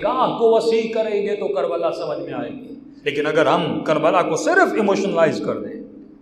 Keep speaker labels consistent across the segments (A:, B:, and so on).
A: نگاہ کو وسیع کریں گے تو کربلا سمجھ میں آئے گی، لیکن اگر ہم کربلا کو صرف ایموشنلائز کر دیں،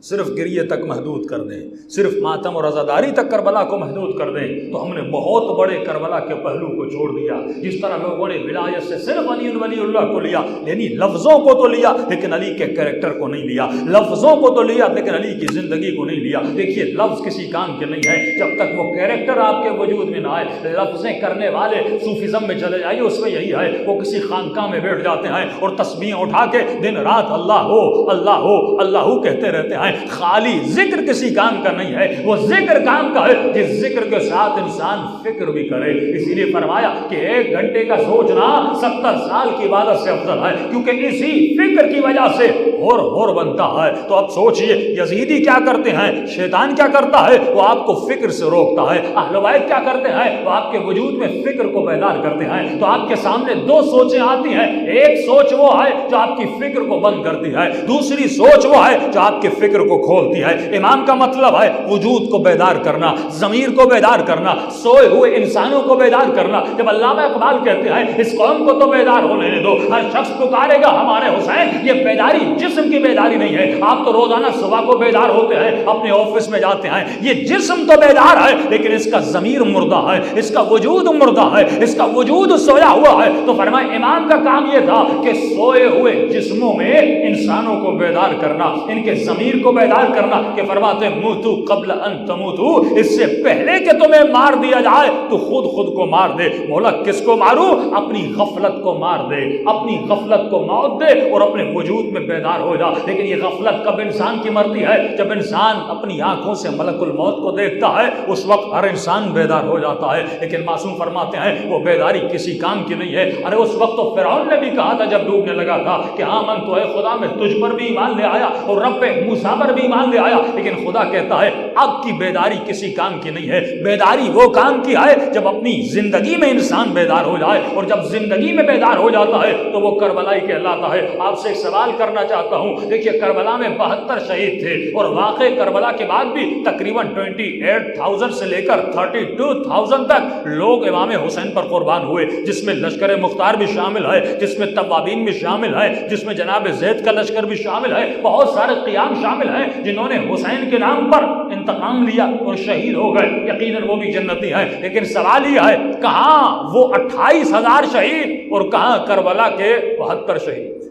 A: صرف گریے تک محدود کر دیں، صرف ماتم اور عزاداری تک کربلا کو محدود کر دیں، تو ہم نے بہت بڑے کربلا کے پہلو کو چھوڑ دیا۔ جس طرح لوگوں نے ولایت سے صرف علی ولی اللہ کو لیا، یعنی لفظوں کو تو لیا لیکن علی کے کریکٹر کو نہیں لیا، لفظوں کو تو لیا لیکن علی کی زندگی کو نہیں لیا۔ دیکھیے لفظ کسی کام کے نہیں ہے جب تک وہ کریکٹر آپ کے وجود میں نہ آئے۔ لفظیں کرنے والے صوفیزم میں چلے جائیے، اس میں یہی ہے، وہ کسی خانقاہ میں بیٹھ جاتے ہیں اور تسبیح اٹھا کے دن رات اللہ ہو اللہ ہو اللہ ہو کہتے رہتے ہیں۔ خالی ذکر کسی کام کا نہیں ہے، وہ ذکر کام کا ہے جس ذکر کے ساتھ انسان فکر بھی کرے۔ اسی لیے فرمایا کہ 1 گھنٹے کا سوچنا 70 سال کی عبادت سے افضل ہے، کیونکہ اسی فکر کی وجہ سے ہور بنتا ہے۔ تو اب سوچئے یزیدی کیا کرتے ہیں، شیطان کیا کرتا ہے، وہ آپ کو فکر سے روکتا ہے۔ اہل بیت کیا کرتے ہیں، وہ آپ کے وجود میں فکر کو بیدار کرتے ہیں۔ تو آپ کے سامنے 2 سوچیں آتی ہیں، ایک سوچ وہ ہے جو آپ کی فکر کو بند کرتی ہے، دوسری سوچ وہ ہے جو آپ کے فکر کو کھولتی ہے۔ امام کا مطلب ہے وجود کو بیدار کرنا، ضمیر کو بیدار کرنا، سوئے ہوئے انسانوں کو بیدار کرنا۔ جب علامہ اقبال کہتے ہیں اس قوم کو تو بیدار ہونے دو، ہر شخص پکارے گا ہمارے حسین، یہ بیداری جسم کی بیداری نہیں ہے۔ آپ تو روزانہ صبح کو بیدار ہوتے ہیں، اپنے آفس میں جاتے ہیں، یہ جسم تو بیدار ہے لیکن اس کا ضمیر مردہ ہے، اس کا وجود مردہ ہے، اس کا وجود سویا ہوا ہے۔ تو فرمائے امام کا کام یہ تھا کہ سوئے ہوئے جسموں میں انسانوں کو بیدار کرنا، ان کے ضمیر کو بیدار کرنا، کہ فرماتے موتو قبل ان تموتو، اس سے پہلے کہ تمہیں مار دیا جائے تو خود کو مار دے۔ مولا کس کو ماروں، اپنی غفلت کو مار دے، اپنی غفلت کو موت دے اور اپنے وجود میں بیدار ہو جا۔ لیکن یہ غفلت کب انسان کی مرتی ہے، جب انسان اپنی آنکھوں سے ملک الموت کو دیکھتا ہے، اس وقت ہر انسان بیدار ہو جاتا ہے۔ لیکن معصوم فرماتے ہیں وہ بیداری کسی کام کی نہیں ہے۔ ارے اس وقت تو فرعون نے بھی کہا تھا جب ڈوبنے لگا تھا کہ آمن تو اے خدا میں تجھ پر بھی ایمان لے آیا اور رب موسیٰ پر بھی ایمان لے آیا، لیکن خدا کہتا ہے اب کی بیداری کسی کام کی نہیں ہے، بیداری وہ کام کی ہے جب اپنی زندگی میں انسان بیدار ہو جائے، اور جب زندگی میں بیدار ہو جاتا ہے تو وہ کربلائی کہلاتا ہے۔ آپ سے ایک سوال کرنا چاہتا ہوں، دیکھیے کربلا میں 72 شہید تھے، اور واقع کربلا کے بعد بھی تقریباً 28,000 سے لے کر 32,000 تک لوگ امام حسین پر قربان ہوئے، جس میں لشکر مختار بھی شامل ہے، جس میں توابین بھی شامل ہے، جس میں جناب زید کا لشکر بھی شامل ہے، بہت سارے قیام شامل ہیں جنہوں نے حسین کے نام پر انتقام لیا اور شہید ہو گئے۔ یقیناً وہ بھی جنتی ہیں، لیکن سوال یہ ہے کہاں وہ 28,000 شہید اور کہاں کربلا کے 72 شہید؟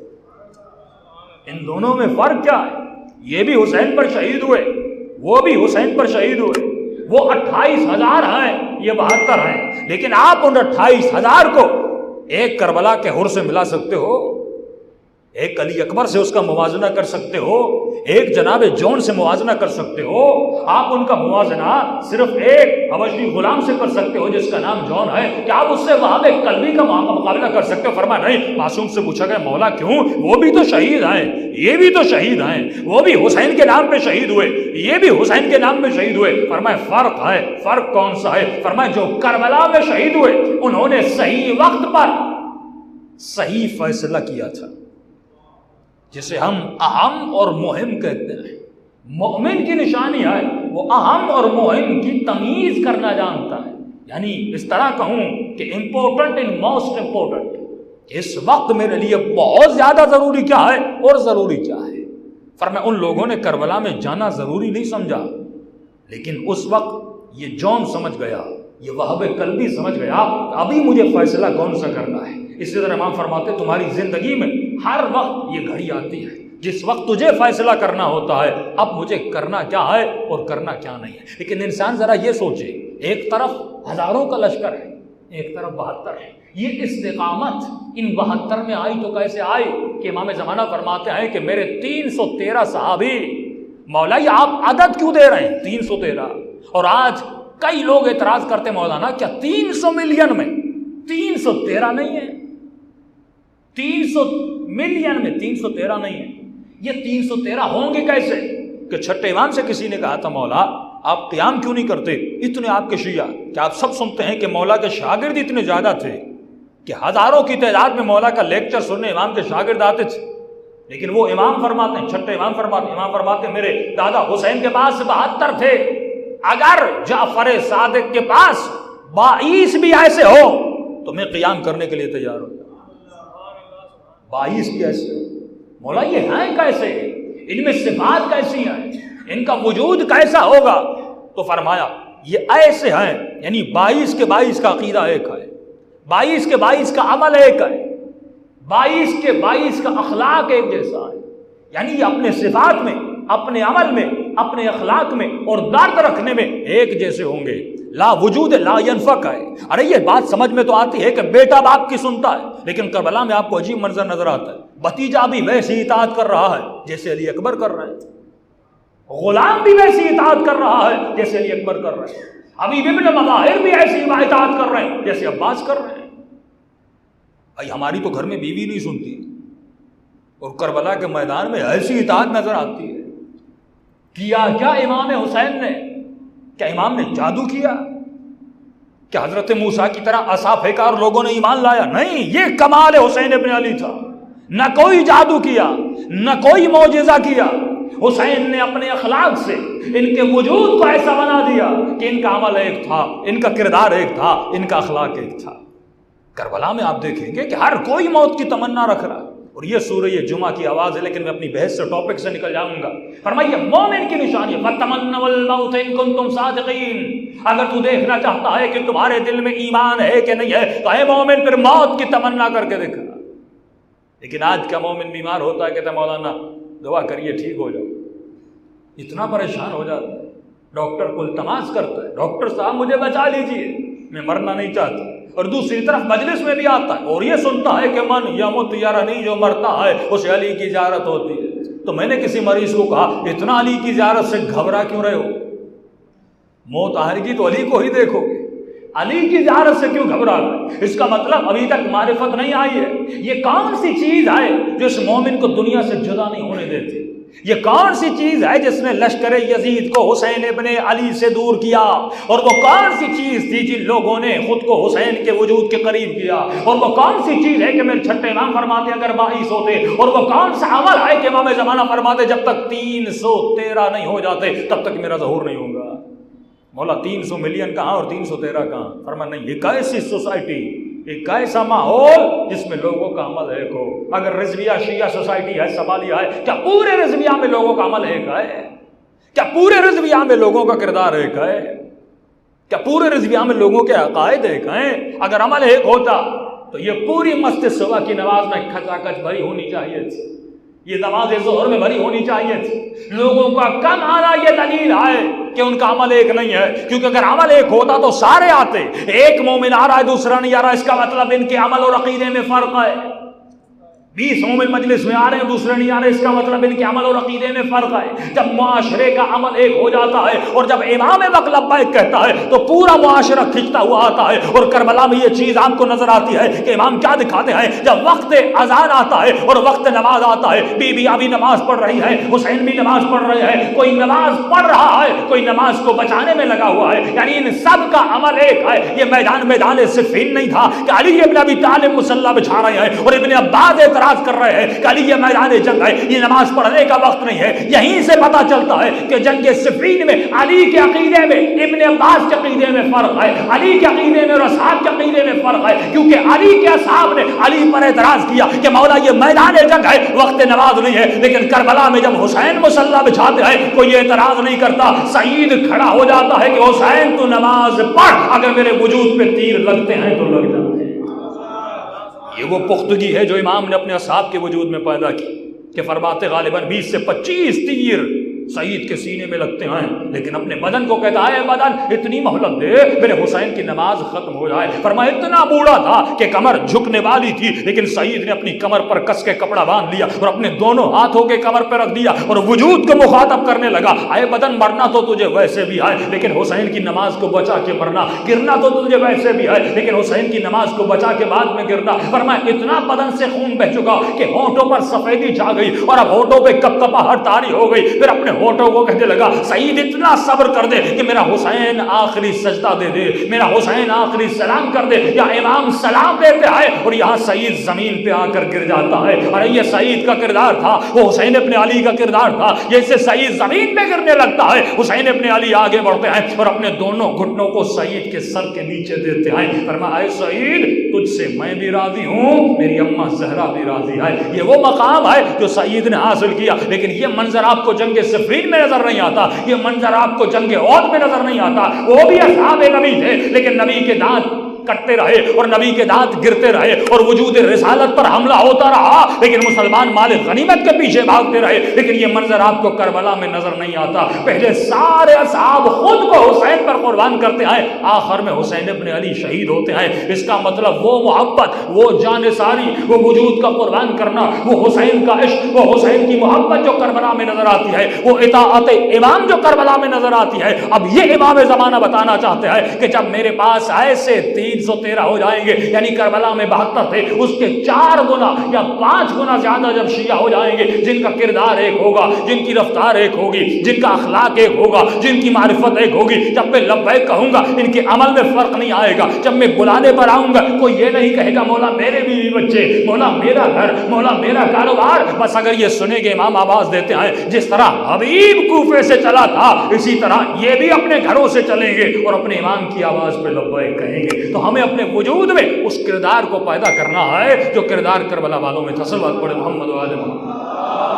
A: ان دونوں میں فرق کیا ہے؟ یہ بھی حسین پر شہید ہوئے، وہ بھی حسین پر شہید ہوئے، وہ 28,000 ہیں، یہ 72 ہیں، لیکن آپ ان 28,000 کو ایک کربلا کے حر سے ملا سکتے ہو، ایک علی اکبر سے اس کا موازنہ کر سکتے ہو، ایک جناب جون سے موازنہ کر سکتے ہو، آپ ان کا موازنہ صرف ایک حبشی غلام سے کر سکتے ہو جس کا نام جون ہے، کہ آپ اس سے وہاں ایک کلبی کا مقابلہ کر سکتے ہو؟ فرمایا نہیں۔ معصوم سے پوچھا گیا مولا کیوں؟ وہ بھی تو شہید ہیں، یہ بھی تو شہید ہیں، وہ بھی حسین کے نام پہ شہید ہوئے، یہ بھی حسین کے نام پہ شہید ہوئے۔ فرمایا فرق ہے، فرق کون سا ہے؟ فرمایا جو کربلا میں شہید ہوئے انہوں نے صحیح وقت پر صحیح فیصلہ کیا تھا، جسے ہم اہم اور مہم کہتے ہیں۔ مومن کی نشانی ہے وہ اہم اور مہم کی تمیز کرنا جانتا ہے، یعنی اس طرح کہوں کہ امپورٹنٹ ان موسٹ امپورٹنٹ، اس وقت میرے لیے بہت زیادہ ضروری کیا ہے اور ضروری کیا ہے۔ فرمایا ان لوگوں نے کربلا میں جانا ضروری نہیں سمجھا، لیکن اس وقت یہ جون سمجھ گیا، یہ وہاب کلبی سمجھ گیا ابھی مجھے فیصلہ کون سا کرنا ہے۔ اسی طرح امام فرماتے تمہاری زندگی میں ہر وقت یہ گھڑی آتی ہے جس وقت تجھے فیصلہ کرنا ہوتا ہے اب مجھے کرنا کیا ہے اور کرنا کیا نہیں ہے۔ لیکن انسان ذرا یہ سوچے، ایک طرف ہزاروں کا لشکر ہے، ایک طرف 72 ہے، یہ استقامت ان 72 میں آئی تو کیسے آئی کہ امام زمانہ فرماتے ہیں کہ میرے 313 صحابی، مولا یہ آپ عدد کیوں دے رہے ہیں 313؟ اور آج کئی لوگ اعتراض کرتے مولانا کیا 300 ملین میں 313 نہیں ہے؟ 300 ملین میں 313 نہیں ہے، یہ 313 ہوں گے کیسے؟ کہ چھٹے امام سے کسی نے کہا تھا مولا آپ قیام کیوں نہیں کرتے؟ اتنے آپ کے شیعہ، کہ آپ سب سنتے ہیں کہ مولا کے شاگرد اتنے زیادہ تھے کہ ہزاروں کی تعداد میں مولا کا لیکچر سننے امام کے شاگرد آتے تھے، لیکن وہ امام فرماتے ہیں، چھٹے امام فرماتے ہیں میرے دادا حسین کے پاس 72 تھے، اگر جعفر صادق کے پاس 22 بھی ایسے ہو تو میں قیام کرنے کے لیے تیار ہوں۔ 22 بھی ایسے ہو. مولا یہ ہیں کیسے؟ ان میں صفات کیسی ہیں؟ ان کا وجود کیسا ہوگا؟ تو فرمایا یہ ایسے ہیں، یعنی 22 کے 22 کا عقیدہ ایک ہے، 22 کے 22 کا عمل ایک ہے، 22 کے 22 کا اخلاق ایک جیسا ہے. یعنی یہ اپنے صفات میں، اپنے عمل میں، اپنے اخلاق میں اور درد رکھنے میں ایک جیسے ہوں گے. لا وجود لا ينفق ہے. ارے یہ بات سمجھ میں تو آتی ہے کہ بیٹا باپ کی سنتا ہے، لیکن کربلا میں آپ کو عجیب منظر نظر آتا ہے. بھتیجا بھی ویسی اطاعت کر رہا ہے جیسے علی اکبر کر رہے ہیں، غلام بھی ویسی اطاعت کر رہا ہے جیسے علی اکبر کر رہے ہیں، حبیب ابن مظاہر بھی ایسی اطاعت کر رہے ہیں جیسے عباس کر رہے ہیں. بھائی ہماری تو گھر میں بیوی نہیں سنتی، اور کربلا کے میدان میں ایسی اطاعت نظر آتی ہے. کیا کیا امام حسین نے؟ کیا امام نے جادو کیا؟ کیا حضرت موسیٰ کی طرح عصا پھینکا اور لوگوں نے ایمان لایا؟ نہیں، یہ کمال حسین ابن علی تھا. نہ کوئی جادو کیا، نہ کوئی معجزہ کیا. حسین نے اپنے اخلاق سے ان کے وجود کو ایسا بنا دیا کہ ان کا عمل ایک تھا، ان کا کردار ایک تھا، ان کا اخلاق ایک تھا. کربلا میں آپ دیکھیں گے کہ ہر کوئی موت کی تمنا رکھ رہا ہے. اور یہ سورہ جمعہ کی آواز ہے، لیکن میں اپنی بحث سے ٹاپک سے نکل جاؤں گا. فرمائیے مومن کی نشانی ہے فَتَمَنَّوُا الْمَوْتَ إِن كُنتُمْ صَادِقِينَ. اگر تو دیکھنا چاہتا ہے کہ تمہارے دل میں ایمان ہے کہ نہیں ہے تو اے مومن پھر موت کی تمنا کر کے دیکھنا. لیکن آج کا مومن بیمار ہوتا ہے کہتا ہے مولانا دعا کریے ٹھیک ہو جاؤ. اتنا پریشان ہو جاتا ہے، ڈاکٹر کو التماس کرتا ہے ڈاکٹر صاحب مجھے بچا لیجیے، میں مرنا نہیں چاہتا. اور دوسری طرف مجلس میں بھی آتا ہے اور یہ سنتا ہے کہ من یمت یرانی، جو مرتا ہے اسے علی کی زیارت ہوتی ہے. تو میں نے کسی مریض کو کہا اتنا علی کی زیارت سے گھبرا کیوں رہے ہو؟ موت آئے گی تو علی کو ہی دیکھو گے، علی کی زیارت سے کیوں گھبرا رہے؟ اس کا مطلب ابھی تک معرفت نہیں آئی ہے. یہ کون سی چیز ہے جو اس مومن کو دنیا سے جدا نہیں ہونے دیتی؟ یہ کون سی چیز ہے جس نے لشکر یزید کو حسین ابن علی سے دور کیا؟ اور وہ کون سی چیز تھی جن لوگوں نے خود کو حسین کے وجود کے قریب کیا؟ اور وہ کون سی چیز ہے کہ میرے چھٹے امام فرماتے اگر 22 ہوتے؟ اور وہ کون سا عمل ہے کہ امام زمانہ فرماتے جب تک 313 نہیں ہو جاتے تب تک میرا ظہور نہیں ہوگا؟ مولا 300 ملین کہاں اور 313 کہاں؟ فرمایا نہیں، ایک ایسی سوسائٹی، ایک ایسا ماحول جس میں لوگوں کا عمل ایک ہو. اگر رضویہ شیعہ سوسائٹی ہے، سوال یہ ہے کیا پورے رضویہ میں لوگوں کا عمل ایک ہے؟ کیا پورے رضویہ میں لوگوں کا کردار ایک ہے؟ کیا پورے رضویہ میں لوگوں کے عقائد ایک ہیں؟ اگر عمل ایک ہوتا تو یہ پوری مسجد صبح کی نماز میں کھچا کچ بھری ہونی چاہیے تھی، یہ نماز ظہر میں بھری ہونی چاہیے تھی. لوگوں کا کم آنا یہ دلیل ہے کہ ان کا عمل ایک نہیں ہے، کیونکہ اگر عمل ایک ہوتا تو سارے آتے. ایک مومن آ رہا ہے دوسرا نہیں آ رہا، اس کا مطلب ان کے عمل اور عقیدے میں فرق ہے. 20 مومن مجلس میں آ رہے ہیں دوسرے نہیں آ رہے، اس کا مطلب ان کے عمل اور عقیدے میں فرق ہے. جب معاشرے کا عمل ایک ہو جاتا ہے اور جب امام وقت لبیک کہتا ہے تو پورا معاشرہ کھنچتا ہوا آتا ہے. اور کربلا میں یہ چیز آپ کو نظر آتی ہے کہ امام کیا دکھاتے ہیں؟ جب وقت اذان آتا ہے اور وقت نماز آتا ہے، بی بی ابھی نماز پڑھ رہی ہے، حسین بھی نماز پڑھ رہے ہیں، کوئی نماز پڑھ رہا ہے، کوئی نماز کو بچانے میں لگا ہوا ہے. یعنی ان سب کا عمل ایک ہے. یہ میدان صفین نہیں تھا کہ علی ابن ابی طالب مصلی بچھا رہے ہیں اور ابن عباس اعتراض کر رہے ہیں کہ علی یہ میدان جنگ ہے، یہ نماز پڑھنے کا وقت نہیں ہے. یہیں سے پتا چلتا ہے کہ جنگ صفین میں علی کے عقیدے میں ابن عباس کے عقیدے میں فرق ہے، علی کے عقیدے میں اور اصحاب کے عقیدے میں فرق ہے. کیونکہ علی کے اصحاب نے علی پر اعتراض کیا کہ مولا یہ میدان جنگ ہے، وقت نماز نہیں ہے. لیکن کربلا میں جب حسین مصلی بچھاتے ہیں کوئی اعتراض نہیں کرتا. سعید کھڑا ہو جاتا ہے کہ حسین تو نماز پڑھ، اگر میرے وجود پہ تیر لگتے ہیں تو لگ جاتے ہیں. یہ وہ پختگی ہے جو امام نے اپنے اصحاب کے وجود میں پیدا کی کہ فرماتے غالباً 20 سے 25 تیر سعید کے سینے میں لگتے ہیں، لیکن اپنے بدن کو کہتا ہے بدن اتنی مہلت دے میرے حسین کی نماز ختم ہو جائے. فرمایا اتنا بوڑھا تھا کہ کمر جھکنے والی تھی، لیکن سعید نے اپنی کمر پر کس کے کپڑا باندھ لیا اور اپنے دونوں ہاتھوں کے کمر پہ رکھ دیا اور وجود کو مخاطب کرنے لگا. اے بدن مرنا تو تجھے ویسے بھی ہے، لیکن حسین کی نماز کو بچا کے مرنا. گرنا تو تجھے ویسے بھی ہے، لیکن حسین کی نماز کو بچا کے بعد میں گرنا. فرمایا اتنا بدن سے خون بہ چکا کہ ہونٹوں پر سفیدی چھا گئی اور اب ہونٹوں پہ کپکپاہٹ طاری ہو گئی. پھر اپنے ہوٹوں کو کہنے لگا سعید اتنا صبر کر دے کہ میرا حسین آخری سجدہ دے دے، میرا حسین آخری سلام کر دے، یا امام سلام دیتے آئے اور یہاں سعید زمین پہ آ کر گر جاتا ہے۔ ارے یہ سعید کا کردار تھا، وہ حسین ابن علی کا کردار تھا، جیسے سعید زمین پہ گرنے لگتا ہے حسین ابن علی آگے بڑھتے ہیں اور اپنے دونوں گھٹنوں کو سعید کے سر کے نیچے دیتے ہیں، فرمایا اے سعید تجھ سے میں بھی راضی ہوں، میری اماں زہرا بھی راضی ہے۔ یہ وہ مقام ہے جو سعید نے حاصل کیا، لیکن یہ منظر آپ کو جنگ صفین میں نظر نہیں آتا، یہ منظر آپ کو جنگ احد میں نظر نہیں آتا۔ وہ بھی اصحاب نبی تھے لیکن نبی کے دانت کٹتے رہے اور نبی کے دانت گرتے رہے اور وجود رسالت پر حملہ ہوتا رہا، لیکن مسلمان مال غنیمت کے پیچھے بھاگتے رہے، لیکن یہ منظر آپ کو کربلا میں نظر نہیں آتا۔ پہلے سارے اصحاب خود کو حسین پر قربان کرتے ہیں، آخر میں حسین ابن علی شہید ہوتے ہیں۔ اس کا مطلب وہ محبت، وہ جان ساری، وہ وجود کا قربان کرنا، وہ حسین کا عشق، وہ حسین کی محبت جو کربلا میں نظر آتی ہے، وہ اطاعت امام جو کربلا میں نظر آتی ہے۔ اب یہ امام زمانہ بتانا چاہتے ہیں کہ جب میرے پاس ایسے 313 ہو جائیں گے، یعنی کربلا میں 72 تھے، اس کے 4 گنا یا 5 گنا زیادہ جب شیعہ ہو جائیں گے، جن کا کردار ایک ہوگا، جن کی رفتار ایک ہوگی، جن کا اخلاق ایک ہوگا، جن کی معرفت ایک ہوگی، جب میں لبیک کہوں گا ان کے عمل میں فرق نہیں آئے گا، جب میں بلانے پر آؤں گا کوئی یہ نہیں کہے گا مولا میرے بیوی بچے، مولا میرا گھر، مولا میرا کاروبار، بس اگر یہ سنے گے امام آواز دیتے ہیں جس طرح حبیب کوفے سے چلا تھا اسی طرح یہ بھی اپنے گھروں سے چلیں گے اور اپنے امام کی آواز پہ لبیک کہیں گے۔ تو ہمیں اپنے وجود میں اس کردار کو پیدا کرنا ہے جو کردار کربلا والوں میں تھا۔ صلوات پڑھے محمد و آل محمد۔